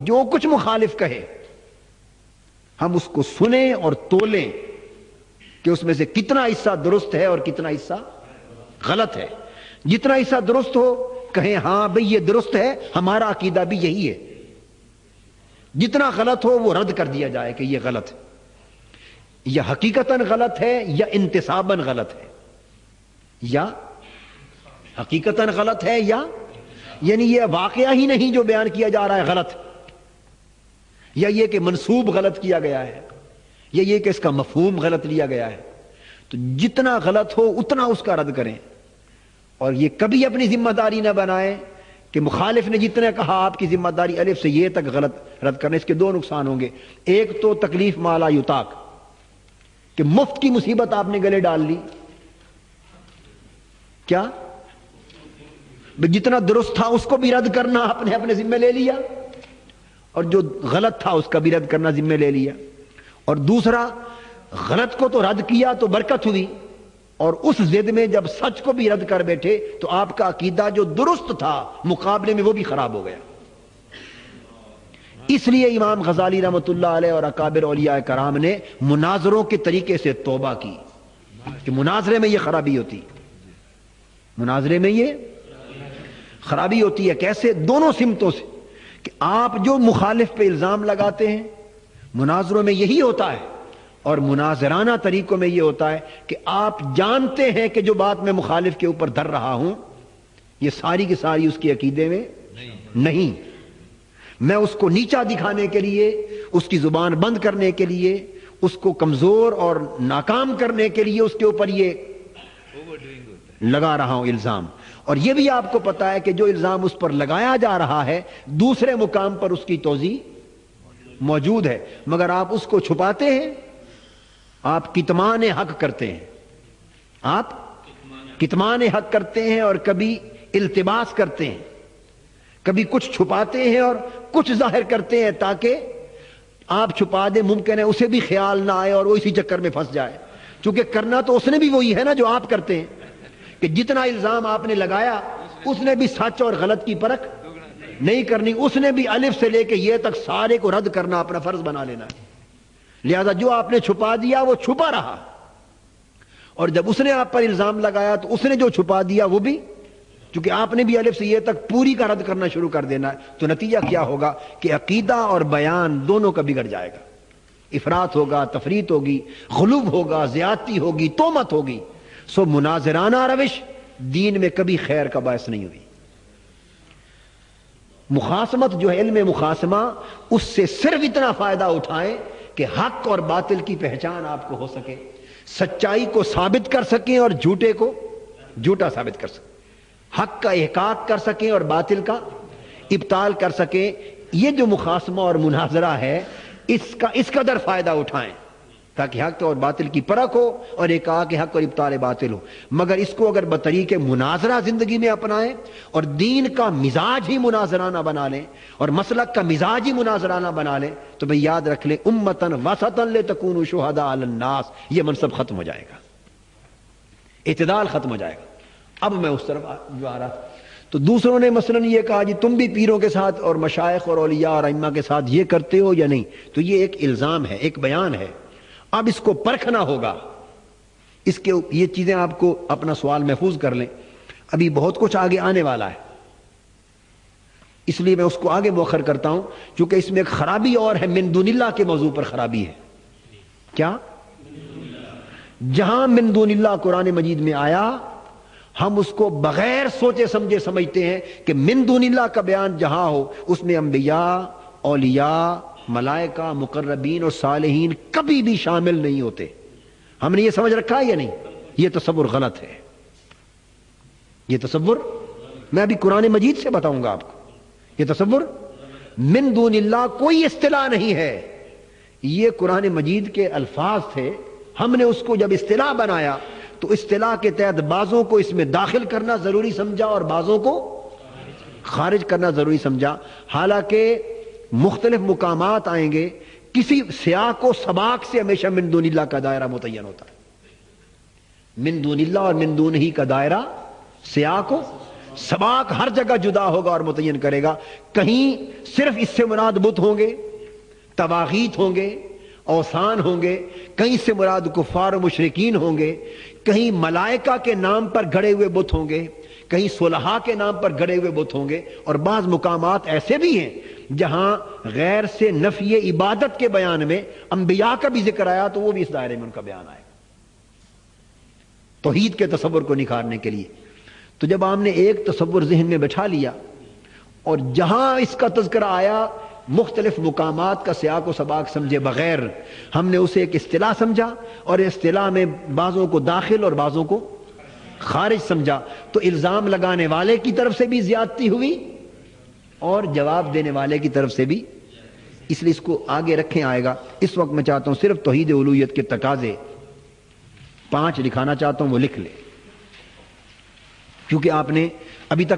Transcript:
جو کچھ مخالف کہے ہم اس کو سنیں اور تولیں کہ اس میں سے کتنا حصہ درست ہے اور کتنا حصہ غلط ہے. جتنا حصہ درست ہو کہیں ہاں بھئی یہ درست ہے، ہمارا عقیدہ بھی یہی ہے. جتنا غلط ہو وہ رد کر دیا جائے کہ یہ غلط ہے، یا حقیقتاً غلط ہے یا انتساباً غلط ہے، یا حقیقتاً غلط ہے یا یعنی یہ واقعہ ہی نہیں جو بیان کیا جا رہا ہے غلط، یا یہ کہ منسوب غلط کیا گیا ہے، یا یہ کہ اس کا مفہوم غلط لیا گیا ہے. تو جتنا غلط ہو اتنا اس کا رد کریں، اور یہ کبھی اپنی ذمہ داری نہ بنائیں کہ مخالف نے جتنے کہا آپ کی ذمہ داری الف سے یہ تک غلط رد کرنے. اس کے دو نقصان ہوں گے. ایک تو تکلیف مالا یطاق کہ مفت کی مصیبت آپ نے گلے ڈال لی. کیا جتنا درست تھا اس کو بھی رد کرنا آپ نے اپنے ذمہ لے لیا، اور جو غلط تھا اس کا بھی رد کرنا ذمہ لے لیا. اور دوسرا غلط کو تو رد کیا تو برکت ہوئی، اور اس ضد میں جب سچ کو بھی رد کر بیٹھے تو آپ کا عقیدہ جو درست تھا مقابلے میں وہ بھی خراب ہو گیا. اس لیے امام غزالی رحمۃ اللہ علیہ اور اکابر اولیاء کرام نے مناظروں کے طریقے سے توبہ کی کہ مناظرے میں یہ خرابی ہوتی، مناظرے میں یہ خرابی ہوتی ہے. کیسے؟ دونوں سمتوں سے کہ آپ جو مخالف پہ الزام لگاتے ہیں مناظروں میں یہی ہوتا ہے، اور مناظرانہ طریقوں میں یہ ہوتا ہے کہ آپ جانتے ہیں کہ جو بات میں مخالف کے اوپر دھر رہا ہوں یہ ساری کی ساری اس کے عقیدے میں نہیں. میں اس کو نیچا دکھانے کے لیے، اس کی زبان بند کرنے کے لیے، اس کو کمزور اور ناکام کرنے کے لیے اس کے اوپر یہ لگا رہا ہوں الزام. اور یہ بھی آپ کو پتا ہے کہ جو الزام اس پر لگایا جا رہا ہے دوسرے مقام پر اس کی توضیح موجود ہے، مگر آپ اس کو چھپاتے ہیں. آپ کتمان حق کرتے ہیں، آپ کتمان حق کرتے ہیں، اور کبھی التباس کرتے ہیں، کبھی کچھ چھپاتے ہیں اور کچھ ظاہر کرتے ہیں تاکہ آپ چھپا دیں. ممکن ہے اسے بھی خیال نہ آئے اور وہ اسی چکر میں پھنس جائے، چونکہ کرنا تو اس نے بھی وہی ہے نا جو آپ کرتے ہیں، کہ جتنا الزام آپ نے لگایا اس نے بھی سچ اور غلط کی پرکھ نہیں کرنی، اس نے بھی الف سے لے کے یہ تک سارے کو رد کرنا اپنا فرض بنا لینا ہے. لہذا جو آپ نے چھپا دیا وہ چھپا رہا، اور جب اس نے آپ پر الزام لگایا تو اس نے جو چھپا دیا وہ بھی، چونکہ آپ نے بھی الف سے یہ تک پوری کا رد کرنا شروع کر دینا ہے. تو نتیجہ کیا ہوگا کہ عقیدہ اور بیان دونوں کا بگڑ جائے گا. افراط ہوگا، تفریط ہوگی، غلو ہوگا، زیادتی ہوگی، تہمت ہوگی. سو مناظرانہ روش دین میں کبھی خیر کا باعث نہیں ہوئی. مخاصمت جو ہے علم مخاصمہ، اس سے صرف اتنا فائدہ اٹھائیں کہ حق اور باطل کی پہچان آپ کو ہو سکے، سچائی کو ثابت کر سکیں اور جھوٹے کو جھوٹا ثابت کر سکیں، حق کا احقاق کر سکیں اور باطل کا ابطال کر سکیں. یہ جو مخاصمہ اور مناظرہ ہے اس قدر فائدہ اٹھائیں تاکہ حق اور باطل کی پرکھ ہو اور احقاق حق اور ابطال باطل ہو. مگر اس کو اگر بطریق مناظرہ زندگی میں اپنائیں اور دین کا مزاج ہی مناظرانہ بنا لیں اور مسلک کا مزاج ہی مناظرانہ بنا لیں تو بھئی یاد رکھ لیں امتاً وسطاً لتکونوا شہداء علی الناس، یہ منصب ختم ہو جائے گا، اعتدال ختم ہو جائے گا. اب میں اس طرف جو آ رہا تھا تو دوسروں نے مثلاً یہ کہا جی تم بھی پیروں کے ساتھ اور مشائخ اور اولیاء اور ائمہ کے ساتھ یہ کرتے ہو یا نہیں. تو یہ ایک الزام ہے، ایک بیان ہے. اب اس کو پرکھنا ہوگا. اس کے یہ چیزیں آپ کو اپنا سوال محفوظ کر لیں، ابھی بہت کچھ آگے آنے والا ہے، اس لیے میں اس کو آگے مؤخر کرتا ہوں کیونکہ اس میں ایک خرابی اور ہے. من دون اللہ کے موضوع پر خرابی ہے. کیا؟ جہاں من دون اللہ قرآن مجید میں آیا ہم اس کو بغیر سوچے سمجھے سمجھتے ہیں کہ من دون اللہ کا بیان جہاں ہو اس میں انبیاء، اولیاء، ملائکہ، مقربین اور صالحین کبھی بھی شامل نہیں ہوتے. ہم نے یہ سمجھ رکھا ہے یا نہیں؟ یہ تصور غلط ہے. یہ تصور میں ابھی قرآن مجید سے بتاؤں گا آپ کو. یہ تصور من دون اللہ کوئی اصطلاح نہیں ہے، یہ قرآن مجید کے الفاظ تھے. ہم نے اس کو جب اصطلاح بنایا تو اصطلاح کے تحت بعضوں کو اس میں داخل کرنا ضروری سمجھا اور بعضوں کو خارج کرنا ضروری سمجھا. حالانکہ مختلف مقامات آئیں گے، کسی سیاق و سباق سے ہمیشہ من دون اللہ کا دائرہ متعین ہوتا ہے. من دون اللہ اور من دون ہی کا دائرہ سیاق و سباق ہر جگہ جدا ہوگا اور متعین کرے گا. کہیں صرف اس سے مراد بت ہوں گے، تواغیت ہوں گے، اوثان ہوں گے، کہیں سے مراد کفار و مشرکین ہوں گے، کہیں ملائکہ کے نام پر گھڑے ہوئے بت ہوں گے، کہیں صلحاء کے نام پر گھڑے ہوئے بت ہوں گے، اور بعض مقامات ایسے بھی ہیں جہاں غیر سے نفی عبادت کے بیان میں انبیاء کا بھی ذکر آیا تو وہ بھی اس دائرے میں ان کا بیان آئے توحید کے تصور کو نکھارنے کے لیے. تو جب ہم نے ایک تصور ذہن میں بٹھا لیا اور جہاں اس کا تذکرہ آیا مختلف مقامات کا سیاق و سباق سمجھے بغیر ہم نے اسے ایک اصطلاح سمجھا اور اصطلاح میں بعضوں کو داخل اور بعضوں کو خارج سمجھا، تو الزام لگانے والے کی طرف سے بھی زیادتی ہوئی اور جواب دینے والے کی طرف سے بھی. اس لیے اس کو آگے رکھیں آئے گا. اس وقت میں چاہتا ہوں صرف توحید الوہیت کے تقاضے 5 لکھانا چاہتا ہوں، وہ لکھ لیں کیونکہ آپ نے ابھی تک